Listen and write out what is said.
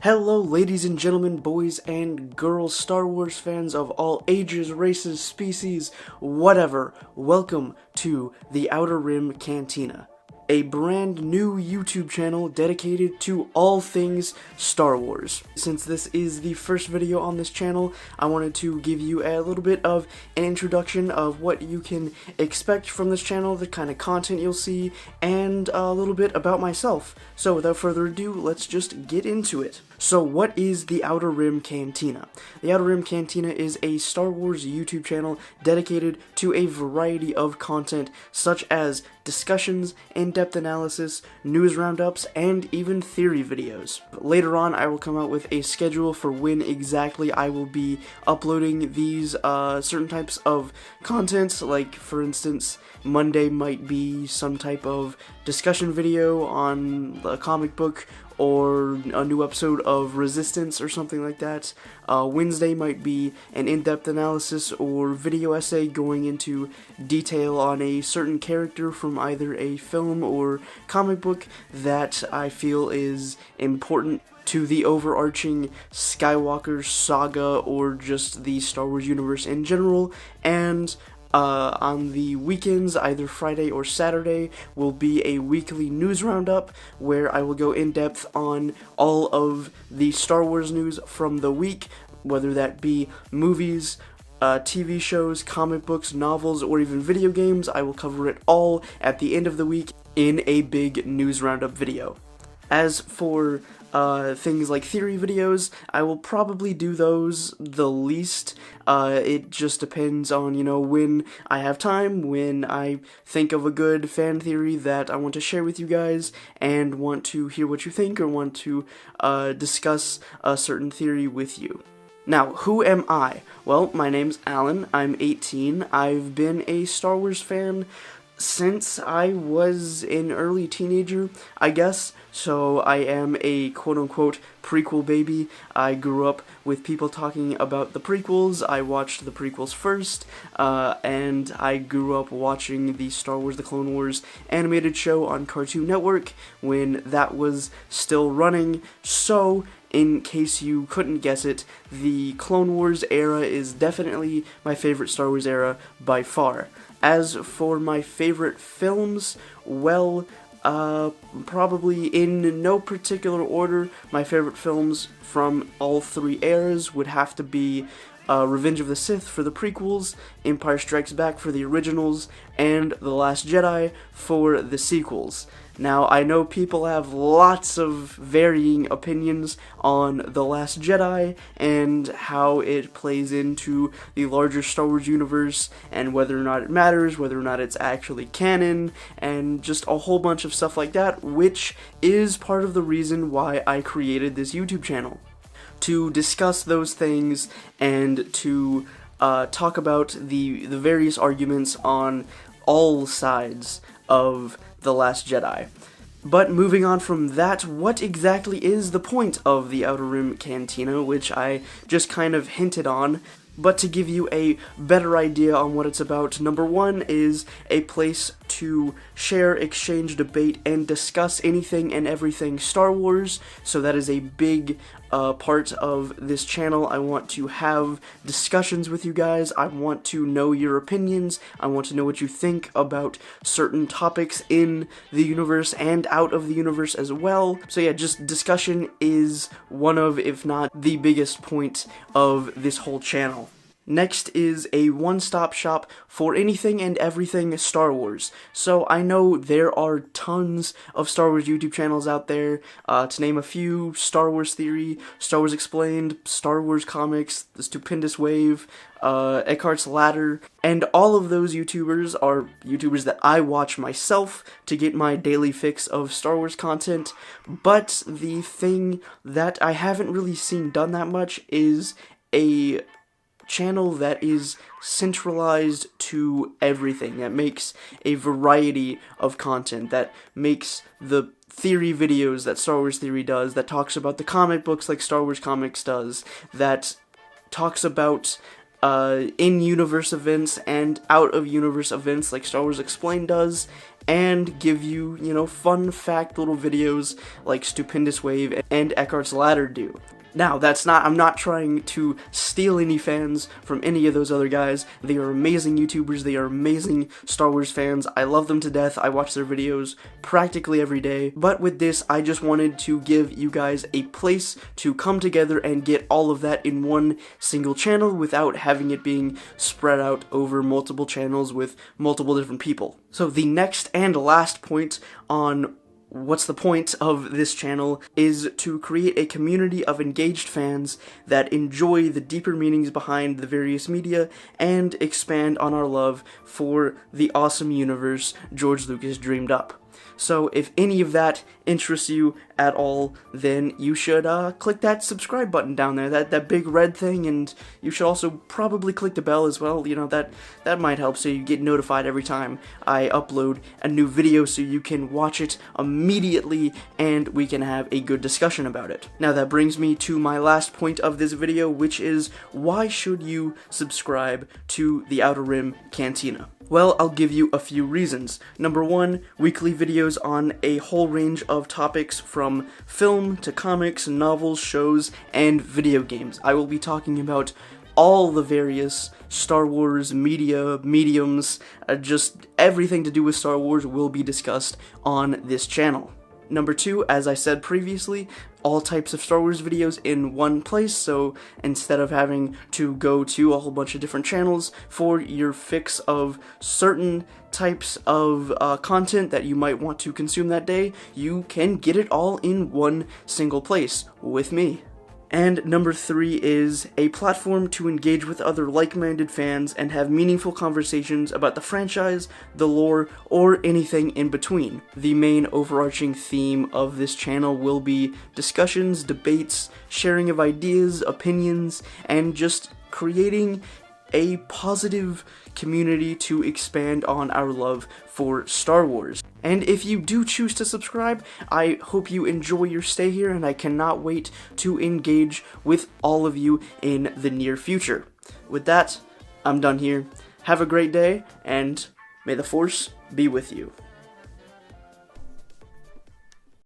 Hello, ladies and gentlemen, boys and girls, Star Wars fans of all ages, races, species, whatever. Welcome to the Outer Rim Cantina, a brand new YouTube channel dedicated to all things Star Wars. Since this is the first video on this channel, I wanted to give you a little bit of an introduction of what you can expect from this channel, the kind of content you'll see, and a little bit about myself. So without further ado, let's just get into it. So what is the Outer Rim Cantina? The Outer Rim Cantina is a Star Wars YouTube channel dedicated to a variety of content such as discussions, in-depth analysis, news roundups, and even theory videos. Later on, I will come out with a schedule for when exactly I will be uploading these certain types of content, like for instance, Monday might be some type of discussion video on a comic book or a new episode of Resistance or something like that. Wednesday might be an in-depth analysis or video essay going into detail on a certain character from either a film or comic book that I feel is important to the overarching Skywalker saga or just the Star Wars universe in general. And on the weekends, either Friday or Saturday, will be a weekly news roundup where I will go in depth on all of the Star Wars news from the week, whether that be movies, TV shows, comic books, novels, or even video games. I will cover it all at the end of the week in a big news roundup video. As for things like theory videos, I will probably do those the least. It just depends on, when I have time, when I think of a good fan theory that I want to share with you guys and want to hear what you think or want to discuss a certain theory with you. Now, who am I? Well, my name's Alan, I'm 18, I've been a Star Wars fan since I was an early teenager, I guess, so I am a quote-unquote prequel baby. I grew up with people talking about the prequels. I watched the prequels first, and I grew up watching the Star Wars The Clone Wars animated show on Cartoon Network when that was still running, so in case you couldn't guess it, the Clone Wars era is definitely my favorite Star Wars era by far. As for my favorite films, well, probably in no particular order, my favorite films from all three eras would have to be Revenge of the Sith for the prequels, Empire Strikes Back for the originals, and The Last Jedi for the sequels. Now, I know people have lots of varying opinions on The Last Jedi and how it plays into the larger Star Wars universe and whether or not it matters, whether or not it's actually canon, and just a whole bunch of stuff like that, which is part of the reason why I created this YouTube channel. To discuss those things and to talk about the various arguments on all sides of The Last Jedi. But moving on from that, what exactly is the point of the Outer Rim Cantina, which I just kind of hinted on? But to give you a better idea on what it's about, number one is a place to share, exchange, debate, and discuss anything and everything Star Wars. So that is a big part of this channel. I want to have discussions with you guys. I want to know your opinions. I want to know what you think about certain topics in the universe and out of the universe as well. So yeah, just discussion is one of, if not the biggest point of this whole channel. Next is a one-stop shop for anything and everything Star Wars. So I know there are tons of Star Wars YouTube channels out there, to name a few: Star Wars Theory, Star Wars Explained, Star Wars Comics, The Stupendous Wave, Eckhart's Ladder, and all of those YouTubers are YouTubers that I watch myself to get my daily fix of Star Wars content, but the thing that I haven't really seen done that much is a channel that is centralized to everything, that makes a variety of content, that makes the theory videos that Star Wars Theory does, that talks about the comic books like Star Wars Comics does, that talks about in-universe events and out-of-universe events like Star Wars Explained does, and give you, fun fact little videos like Stupendous Wave and Eckhart's Ladder do. Now, I'm not trying to steal any fans from any of those other guys. They are amazing YouTubers, they are amazing Star Wars fans, I love them to death, I watch their videos practically every day. But with this, I just wanted to give you guys a place to come together and get all of that in one single channel without having it being spread out over multiple channels with multiple different people. So the next and last point on what's the point of this channel is to create a community of engaged fans that enjoy the deeper meanings behind the various media and expand on our love for the awesome universe George Lucas dreamed up. So if any of that interests you at all, then you should click that subscribe button down there, that big red thing, and you should also probably click the bell as well. That might help so you get notified every time I upload a new video so you can watch it immediately and we can have a good discussion about it. Now that brings me to my last point of this video, which is why should you subscribe to the Outer Rim Cantina? Well, I'll give you a few reasons. Number one, weekly videos on a whole range of topics from film to comics, novels, shows, and video games. I will be talking about all the various Star Wars mediums, just everything to do with Star Wars will be discussed on this channel. Number two, as I said previously, all types of Star Wars videos in one place, so instead of having to go to a whole bunch of different channels for your fix of certain types of content that you might want to consume that day, you can get it all in one single place with me. And number three is a platform to engage with other like-minded fans and have meaningful conversations about the franchise, the lore, or anything in between. The main overarching theme of this channel will be discussions, debates, sharing of ideas, opinions, and just creating a positive community to expand on our love for Star Wars. And if you do choose to subscribe, I hope you enjoy your stay here, and I cannot wait to engage with all of you in the near future. With that, I'm done here. Have a great day, and may the Force be with you.